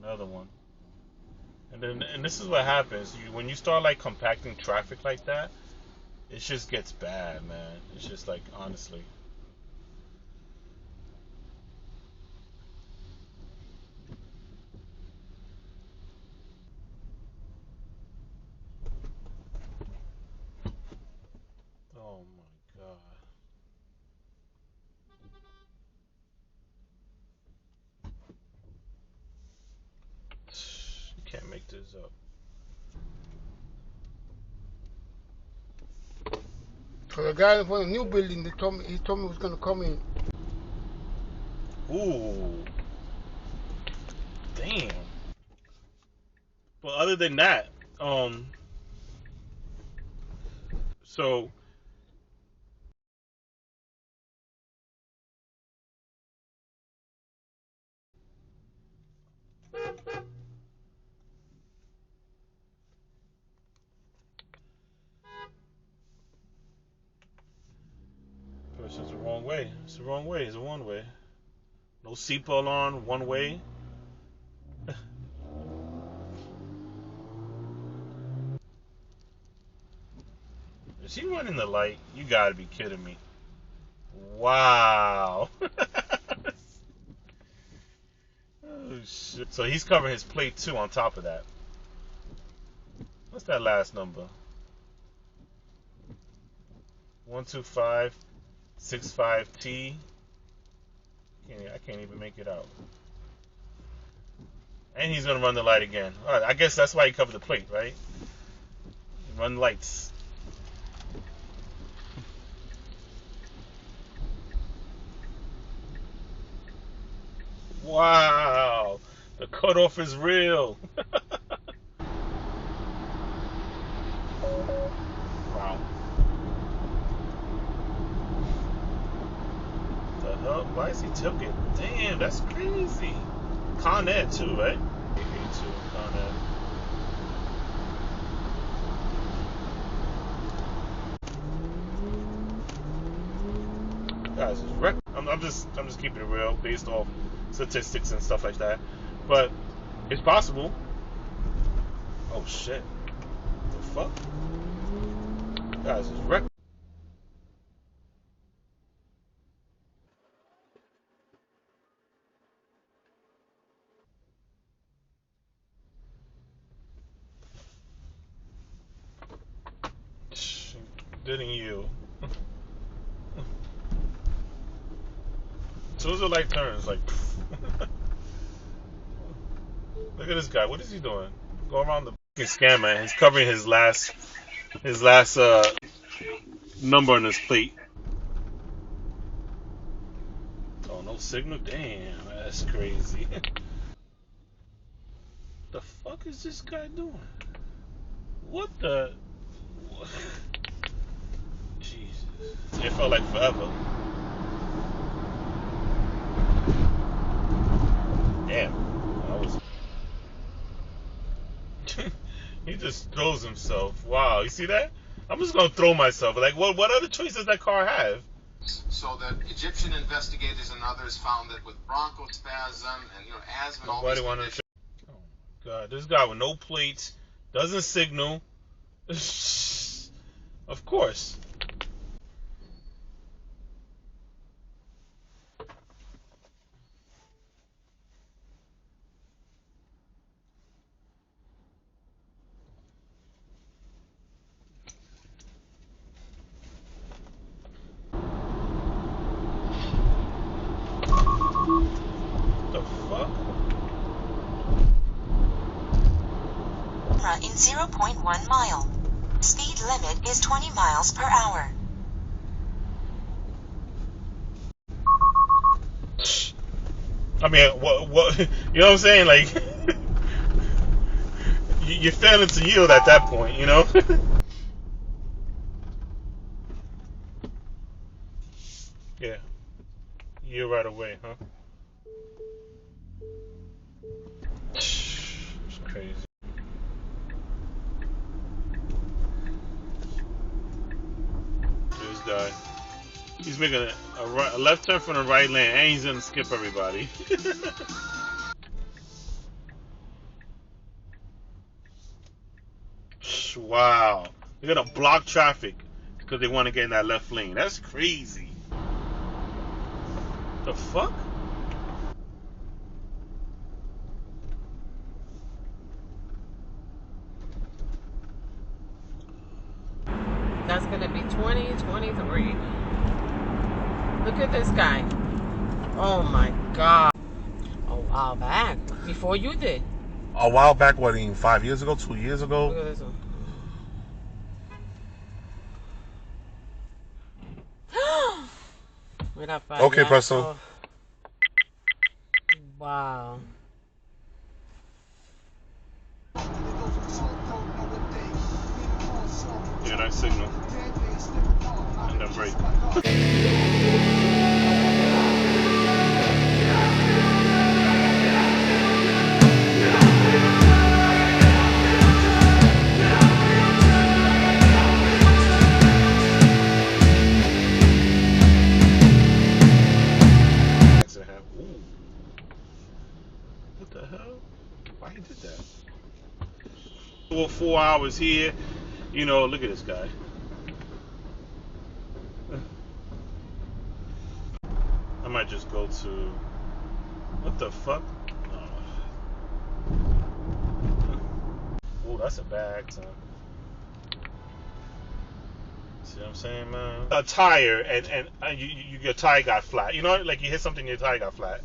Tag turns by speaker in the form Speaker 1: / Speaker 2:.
Speaker 1: Another one. And this is what happens. When you start like compacting traffic like that, it just gets bad, man. It's just like, honestly. Oh my god. You can't make this up.
Speaker 2: So the guy for the new building, he told me he was gonna come in.
Speaker 1: Ooh. Damn. But other than that, so person's the wrong way. It's the wrong way. It's a one way. No seatbelt on, one way. Is he running the light? You gotta be kidding me. Wow. Oh shit. So he's covering his plate too on top of that. What's that last number? 12565T. I can't even make it out. And he's gonna run the light again. Alright, I guess that's why he covered the plate, right? Run lights. Wow, the cutoff is real. Wow. The hell? Why is he tilted? Damn, that's crazy. Con Ed too, right? A2, Con Ed. Guys, I'm just keeping it real based off statistics and stuff like that. But it's possible. Oh shit. The fuck? Guys, it's wreck. Didn't you? As soon as the light turns, like, look at this guy. What is he doing? Go around the scam, man. He's covering his last number on his plate. Oh, no signal. Damn, that's crazy. The fuck is this guy doing? What the? Jesus. It felt like forever. Damn. I was. He just throws himself. Wow. You see that? I'm just gonna throw myself. Like, what other choice does that car have?
Speaker 3: So the Egyptian investigators and others found that with bronchospasm and asthma and all these conditions.
Speaker 1: Oh my god, this guy with no plates, doesn't signal. Of course. The fuck?
Speaker 4: In 0.1 mile. Speed limit is 20 miles per hour.
Speaker 1: I mean, what? You know what I'm saying? Like, you're failing to yield at that point, you know? Yeah. Yield right away, huh? It's crazy. This guy. He's making a left turn from the right lane, and he's gonna skip everybody. Wow. They're gonna block traffic because they want to get in that left lane. That's crazy. The fuck?
Speaker 5: That's gonna be 2023. Look at this guy. Oh my god. A while back. Before you did.
Speaker 6: A while back, what, 5 years ago, 2 years ago?
Speaker 5: Look at this one.
Speaker 6: Okay, Presto.
Speaker 5: Oh. Wow.
Speaker 1: Yeah, nice signal. And then brake. What the hell? Why he did that? 4 hours here. You know, look at this guy. I might just go to... What the fuck? Oh, that's a bad accident. See what I'm saying, man? A tire and your tire got flat. You know, like you hit something, your tire got flat.